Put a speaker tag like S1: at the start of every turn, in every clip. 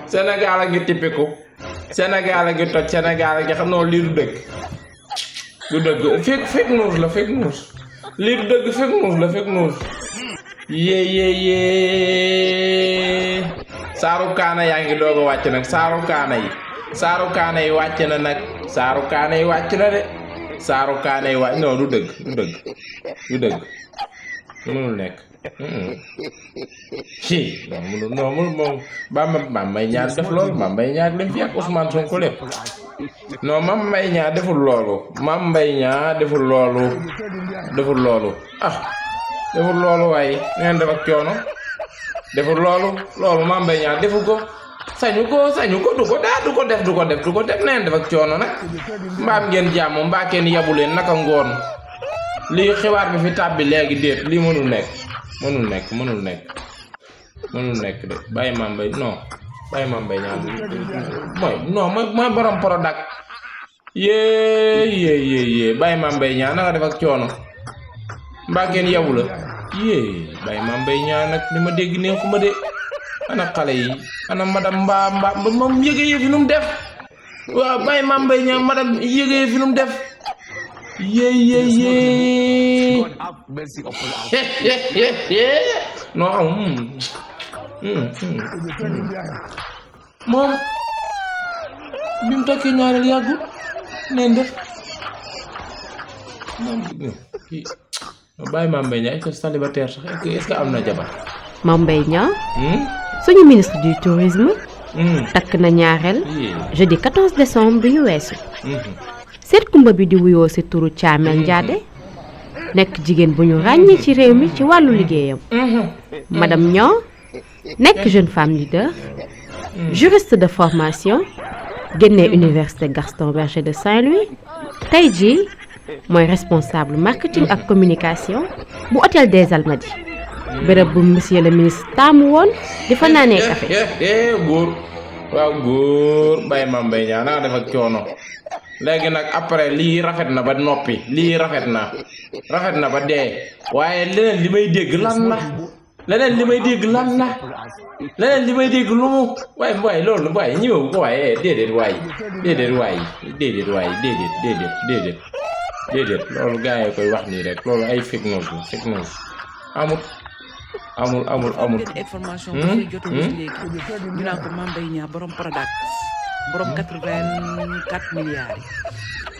S1: Sénégal a ngi tippiku Sénégal a ngi toj Sénégal a ngi xam noonu lii du dëgg fake news la fake news lii du dëgg fake news la fake news yee saaru kaana yaa ngi doog a wàcc nag saaru kaana yi wàcc na nag saaru kaana yi wàcc na de saaru kaana yi wàcc non du dëgg mënul nekk non moom Mame Mbaye Niang def loolu Mame Mbaye Niang lim fi ak Ousmane Sonko lépp non Mame Mbaye Niang deful loolu Mame Mbaye Niang deful loolu deful loolu waaye ngeen def ak coono deful loolu Mame Mbaye Niang defu ko sañu ko du ko def neen def ak coono nag mbaam ngeen jàmm mbaa kenn yabu leen naka ngoon lii xibaar bi fi tàbbi léegi déet lii mënul nekk de bàyyi Mame Mbaye Niang mooy borom Prodac yee bàyyi Mame Mbaye Niang na nga def ak coono mbaa kenn yabu la bàyyi Mame Mbaye Niang nag li ma dégg neexuma de ana xale yi ana madame mbaa moom yëgee fi nu mu def waaw bàyyi Mame Mbaye Niang madame yëgee fi nu mu def non moom bi mu tokkee ñaareel yàggul neen def bàyyi Mame Mbaye Niang est-ce que célibataire sax est-ce que am na jabar
S2: Mame Mbaye Niang suñu ministre du tourisme takk na ñaareel jeudi 14 décembre bi ñu weesu seet kumba bi di wuyoo ci turu Thiamel Ndiadé nekk jigéen bu ñu ràññee ci réew mi ci wàllu liggéeyam madame Niang nekk jeune femme leader juriste de formation génnee université Gaston Berger de Saint-Louis tey jii mooy responsable marketing ak communication bu hôtel des Almadies bërëb bu monsieur le ministre taamu woon di fa naanee café
S1: góor bàyyi Mame Mbaye Niang naa def ak coono léegi nag après lii rafet na ba noppi lii rafet na ba dee waaye leneen li may dégg lan la leneen li may dégg lu mu waaye loolu waaye ñëw ko waaye déedéet loolu gars yi koy wax nii rek loolu ay fake news amul
S3: information bu fi jotu léegi ñu naan ko Mame Mbaye Niang borom Prodac borom 84 milliards yi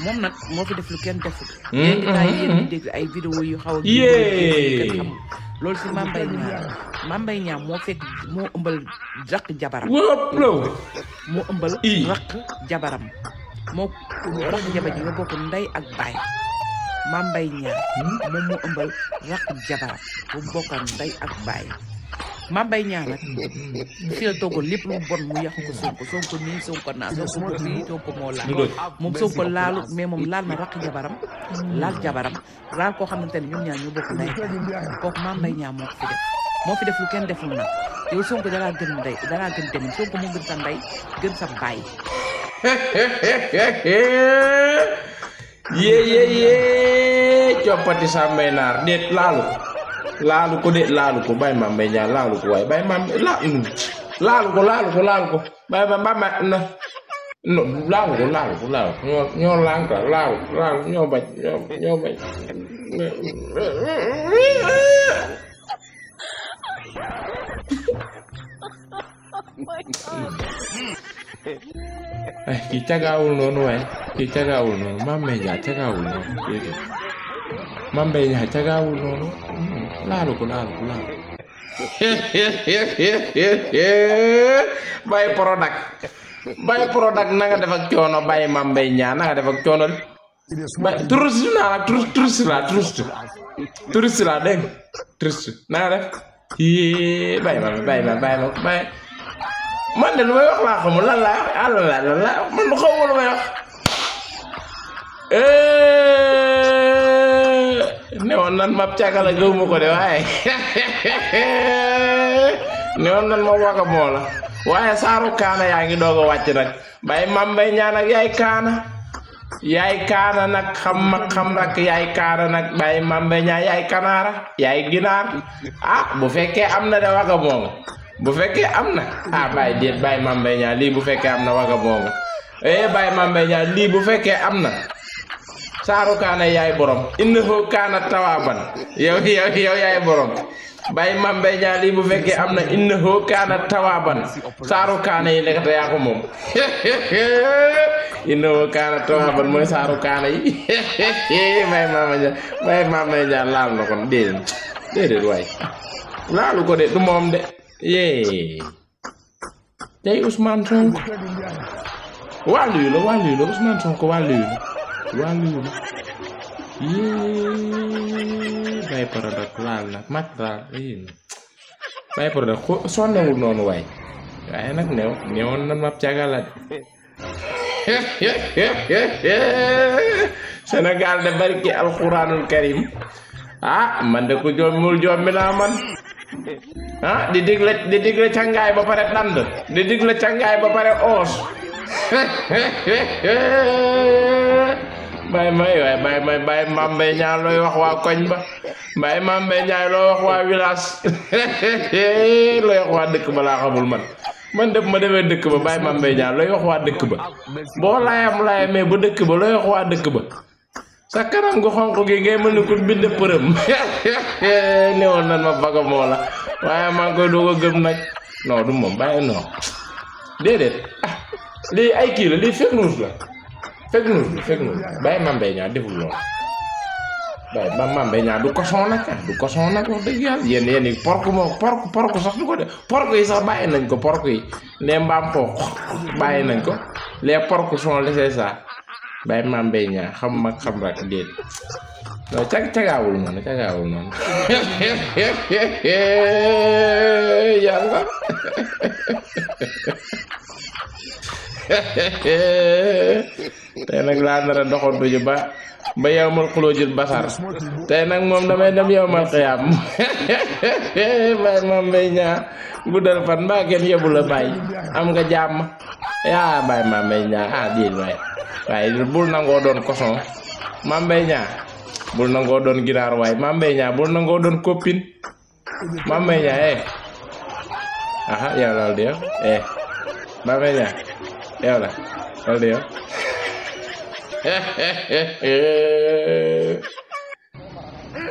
S3: moom nag moo fi def lu kenn deful léegi daa yéen dégg ay vidéo yu xaw a kenn xamul loolu si Mame Mbaye Niang moo fekk moo ëmbal rakk jabaram moo ëmbal rakk jabaram moo rakk jabar ji nga bokk ndey ak baay Mame Mbaye Niang moom moo ëmbal rakk jabaram bu bokkan ndey ak baay Mame Mbaye Niang nag fi la toogoon lépp lu bon mu yàqu ko Sonko nii Sonko naa Sonko fii Sonko moo laal moom Sonko laalu mais moom laal na rakk jabaram laal jabaram laal koo xamante ne ñoom ñaar ñoo bokk ndey kooku Mame Mbaye Niang moo fi def lu kenn deful nag yow Sonko dalaa gën ndey dalaa gën tamit Sonko moo gën sa ndey gën sa baay
S1: coppati Sambay naar déet laalu ko déet laalu ko bàyyi Mame Mbaye Niang laalu ko waaye bàyyi Mame laalu ko bàyyi Mame na no laalu ko ñoo lànk laalu ñoo bañ kii cagaawul noonu waaye Mame Mbaye Niang cagaawul noonu Mame Mbaye Niang cagaawul noonu laalu ko bàyyi Prodac na nga def ak coono bàyyi Mame Mbaye Niang na nga def ak coono touriste la dégg na nga def bàyyi man de lu may wax laa xamul lan laa man du xaw ma lu may wax newoon nan ma càggala gëw ma ko de waaye newoon nan ma waga moo la waaye saaru kaana yaa ngi doog a wàcc nag bàyyi Mame Mbaye Niang nag yaay kaana yaay kaana nag xam mag xam rak yaay kaana nag Baye Mame Mbaye Niang yaay kanaara yaay ginaar bu fekkee am na de waga moonga bu fekkee am na Baye déet Baye Mame Mbaye Niang lii bu fekkee am na waga moonga Baye Mame Mbaye Niang lii bu fekkee am na saaru kaana yaay borom innahu kaana tawaaban yow yaay borom Baye Mame Mbaye Niang lii bu fekkee am na innahu kaana tawaaban saaru kaana yi nekkate yaa ko moom innahu kaana tawaaban mooy saaru kaana yi Baye Mame Mbaye Niang laal na kon déedéet waay laalu ko de du moom de tey Ousmane Sonko wàllu la Ousmane Sonko wàllu la Baye Prodac laal na mat laal Baye Prodac sonnewul noonu waaye nag newoon na map cagala Sénégal de barki alxuraanul karim man de ko jommul jommi naa man di digle cangaay ba pare dand di digle cangaay ba pare oos Baye Mame Mbaye Niang looy wax waa koñ ba Baye Mame Mbaye Niang loo wax waa village looy wax waa dëkk ba laa xamul man def ma demee dëkk ba Baye Mame Mbaye Niang looy wax waa dëkk ba boo layamee ba dëkk ba looy wax waa dëkk ba sa kanam gu xonq gi ngay mën ni ko bind përëm newoon nan ma baga moo la waaye maa ngi koy doog a gëm nag non du moom bàyyi non déedéet lii ay kii la lii fake news la Baye Mame Mbaye Niang deful loolu Baye Mame Mbaye Niang du cochon nag wax dëgg yàlla yéen yi pork sax du ko def pork yi sax bàyyi nañ ko pork yi les mbaam xoox bàyyi nañ ko les porcs sont laissés ça Baye Mame Mbaye Niang xam mag xam rak déet non cagaawul noonu yàlla tey nag laa nar a doxantu ji ba yawmal xulóojul basar tey nag moom damay dem yawmal xiyaam Baye Mame Mbaye Niang guddal fan mbaa kenn yebu la bàyyi am nga jàmm Baye Mame Mbaye Niang déet waaye bul nangoo doon cochon Mame Mbaye Niang bul nangoo doon ginaar waaye Mame Mbaye Niang bul nangoo doon copine Mame Mbaye Niang yow loolu de yow Mame Mbaye Niang yow la loolu de yow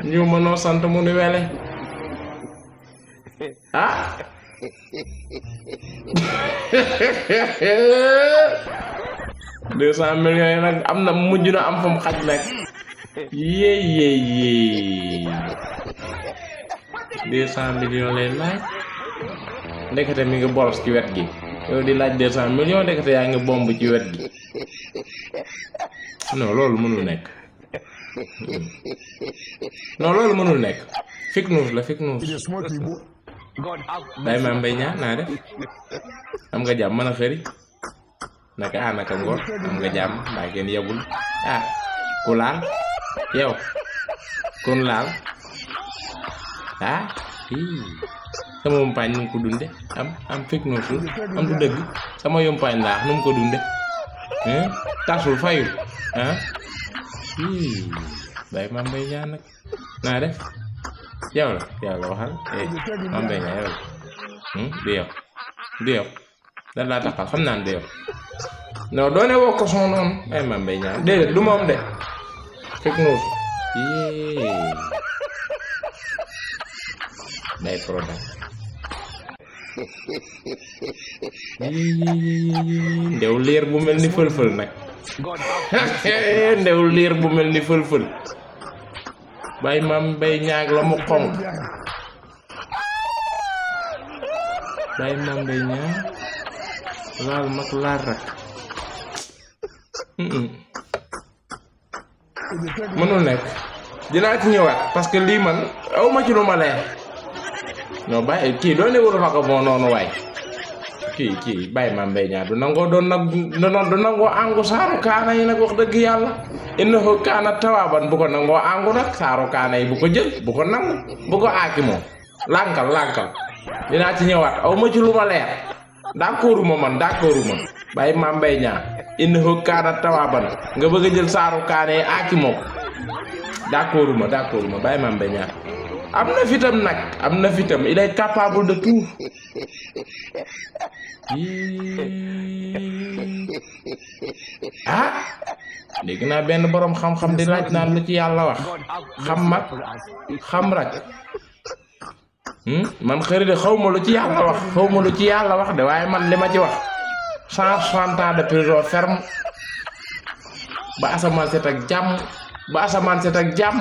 S1: ñu mënoo sant mu nu wele 200 millions yi nag am na mujj na am fu mu xaj nag yéey 200 millions lay laaj ndekete mi ngi boros ci wet gi yow di laaj 200 millions ndekete yaa ngi bomb ci wet gi non loolu mënul nekk fake news la Baye Mame Mbaye Niang naa def am nga jàmm mën a xëri naka naka ngoor am nga jàmm mbaa kenn yebul ku laal yow kon laal sama yumpaañ nu mu ko dunde am fake news am du dëgg sama yumpaañ laax nu mu ko dunde tasul fayul Baye Mame Mbaye Niang nag naa def yow la waxal Mame Mbaye Niang yow la du yow dan laa taxal xam naan du yow non doone woo ko son noonu ay Mame Mbaye Niang déedéet du moom de fake news Baye Prodac ndew liir bu mel ni fël-fël nag ndew liir bu mel ni fël-fël Baye Mame Mbaye Niang la mu xonq Baye Mame Mbaye Niang laal mag laal rak mënul nekk dinaa ci ñëwaat parce que lii man awma ci lu ma leer non bàyyi kii doone wuru fa ko moo noonu waay kii Baye Mame Mbaye Niang du nangoo doon nag du nangoo àngu saaru kaana yi nag wax dëgg yàlla innahu kaana tawaaban bu ko nangoo àngu nag saaru kaana yi bu ko jël bu ko nangu bu ko aaki moom lànkal dinaa ci ñëwaat awma ci lu ma leer d'accorduma Baye Mame Mbaye Niang innahu kaana tawaaban nga bëgg a jël saaru kaane aaki moo ko d'accorduma bàyyi Mame Mbaye Niang am na fitam nag am na fitam il est capable de tout ah dégg naa benn boroom xam-xam di laaj naan lu ci yàlla wax xam mag xam rak man xëri de xaw ma lu ci yàlla wax de waaye man li ma ci wax 160 ans de prison ferme ba asamaan set ak jàmm